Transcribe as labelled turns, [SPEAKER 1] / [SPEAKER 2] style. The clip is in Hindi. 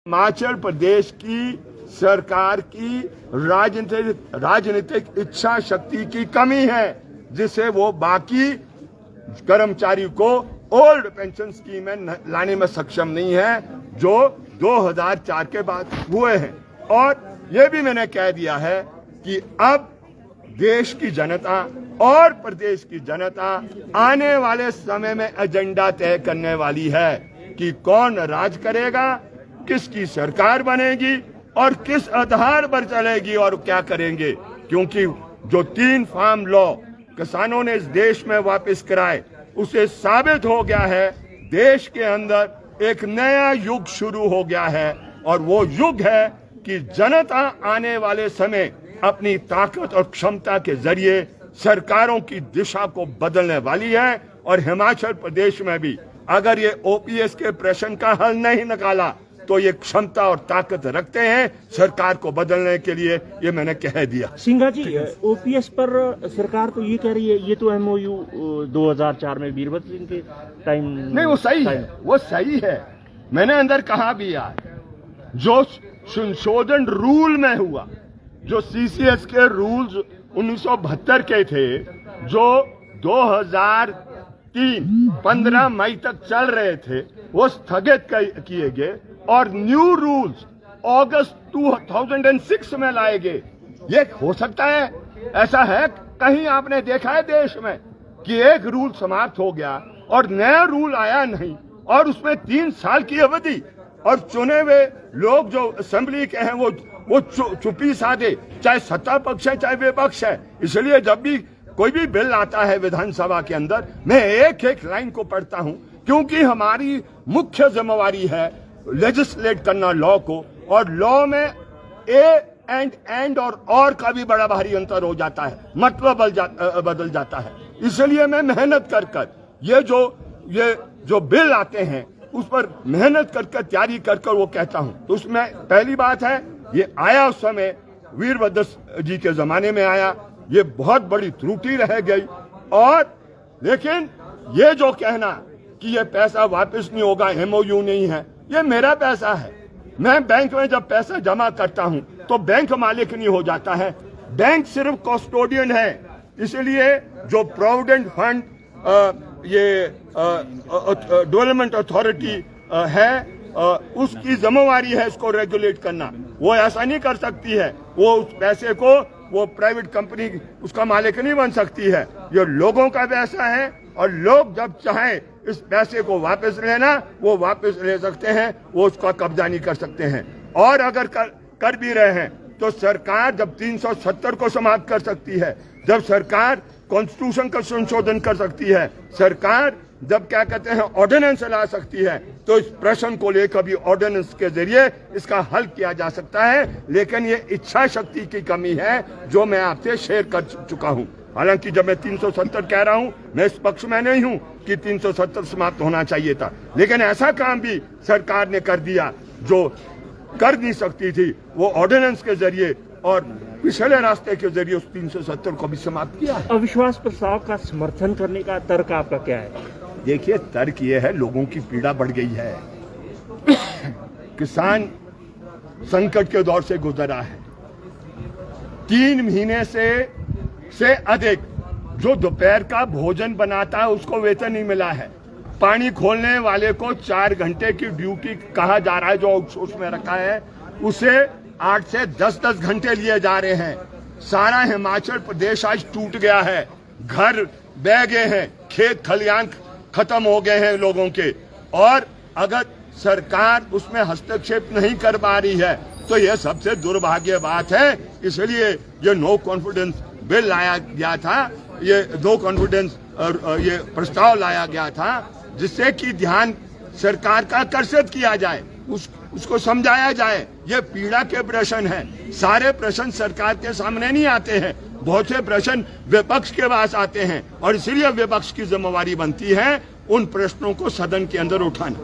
[SPEAKER 1] हिमाचल प्रदेश की सरकार की राजनीतिक इच्छा शक्ति की कमी है, जिसे वो बाकी कर्मचारी को ओल्ड पेंशन स्कीम में लाने में सक्षम नहीं है, जो 2004 के बाद हुए हैं। और ये भी मैंने कह दिया है कि अब देश की जनता और प्रदेश की जनता आने वाले समय में एजेंडा तय करने वाली है कि कौन राज करेगा, किसकी सरकार बनेगी और किस आधार पर चलेगी और क्या करेंगे। क्योंकि जो 3 फार्म लॉ किसानों ने इस देश में वापस कराए, उसे साबित हो गया है देश के अंदर एक नया युग शुरू हो गया है। और वो युग है कि जनता आने वाले समय अपनी ताकत और क्षमता के जरिए सरकारों की दिशा को बदलने वाली है। और हिमाचल प्रदेश में भी अगर ये ओपीएस के प्रश्न का हल नहीं निकाला तो ये क्षमता और ताकत रखते हैं सरकार को बदलने के लिए, ये मैंने कह दिया।
[SPEAKER 2] सिंघा जी, ओपीएस पर सरकार तो ये कह रही है, ये तो एमओयू 2004 में वीरभद्र सिंह के टाइम
[SPEAKER 1] नहीं, वो सही है, वो सही है। मैंने अंदर कहा भी यार, जो संशोधन रूल में हुआ, जो सीसीएस के रूल्स 1972 के थे, जो 2003 15 मई तक चल रहे थे, वो स्थगित किए गए और न्यू रूल्स अगस्त 2006 में लाए गए। ये हो सकता है, ऐसा है कहीं आपने देखा है देश में कि एक रूल समाप्त हो गया और नया रूल आया नहीं, और उसमें 3 साल की अवधि, और चुने हुए लोग जो असेंबली के हैं वो चुप्पी साधे, चाहे सत्ता पक्ष है चाहे विपक्ष है। इसलिए जब भी कोई भी बिल आता है विधानसभा के अंदर, मैं एक एक लाइन को पढ़ता हूं, क्योंकि हमारी मुख्य जिम्मेवारी है लेजिस्लेट करना लॉ को, और लॉ में ए एंड और का भी बड़ा भारी अंतर हो जाता है, मतलब बदल जाता है। इसलिए मैं मेहनत कर ये जो बिल आते हैं उस पर मेहनत कर तैयारी कर वो कहता हूं। तो उसमें पहली बात है, ये आया उस समय वीरभद्र जी के जमाने में आया, ये बहुत बड़ी त्रुटि रह गई। और लेकिन ये जो कहना कि ये पैसा वापस नहीं होगा, एमओयू नहीं है, ये मेरा पैसा है। मैं बैंक में जब पैसा जमा करता हूं तो बैंक मालिक नहीं हो जाता है, बैंक सिर्फ कस्टोडियन है। इसलिए जो प्रोविडेंट फंड ये डेवलपमेंट अथॉरिटी है, उसकी जिम्मेवारी है इसको रेगुलेट करना। वो ऐसा नहीं कर सकती है, वो उस पैसे को वो प्राइवेट कंपनी उसका मालिक नहीं बन सकती है। ये लोगों का पैसा है और लोग जब चाहें इस पैसे को वापस लेना वो वापस ले सकते हैं, वो उसका कब्जा नहीं कर सकते हैं। और अगर कर भी रहे हैं तो सरकार जब 370 को समाप्त कर सकती है, जब सरकार कॉन्स्टिट्यूशन का संशोधन कर सकती है, सरकार जब क्या कहते हैं ऑर्डिनेंस ला सकती है, तो इस प्रश्न को लेकर भी ऑर्डिनेंस के जरिए इसका हल किया जा सकता है। लेकिन ये इच्छा शक्ति की कमी है जो मैं आपसे शेयर कर चुका हूं। हालांकि जब मैं 370 कह रहा हूं, मैं इस पक्ष में नहीं हूं कि 370 समाप्त होना चाहिए था, लेकिन ऐसा काम भी सरकार ने कर दिया जो कर नहीं सकती थी। वो ऑर्डिनेंस के जरिए और पिछले रास्ते के जरिए उस 370 को भी समाप्त किया।
[SPEAKER 2] अविश्वास प्रस्ताव का समर्थन करने का तर्क आपका क्या है?
[SPEAKER 1] देखिए, तर्क ये है, लोगों की पीड़ा बढ़ गई है, किसान संकट के दौर से गुजरा है। 3 महीने से अधिक जो दोपहर का भोजन बनाता है उसको वेतन नहीं मिला है। पानी खोलने वाले को 4 घंटे की ड्यूटी कहा जा रहा है, जो आउटसोर्स में रखा है, उसे 8 से 10 घंटे लिए जा रहे हैं। सारा हिमाचल प्रदेश आज टूट गया है, घर बह गए हैं, खेत खलियान खत्म हो गए हैं लोगों के। और अगर सरकार उसमें हस्तक्षेप नहीं कर पा रही है तो यह सबसे दुर्भाग्य बात है। इसलिए ये नो कॉन्फिडेंस बिल लाया गया था, ये नो कॉन्फिडेंस ये प्रस्ताव लाया गया था, जिससे कि ध्यान सरकार का आकर्षित किया जाए, उसको समझाया जाए। ये पीड़ा के प्रश्न है, सारे प्रश्न सरकार के सामने नहीं आते हैं, बहुत से प्रश्न विपक्ष के पास आते हैं, और इसलिए विपक्ष की जिम्मेवारी बनती है उन प्रश्नों को सदन के अंदर उठाना।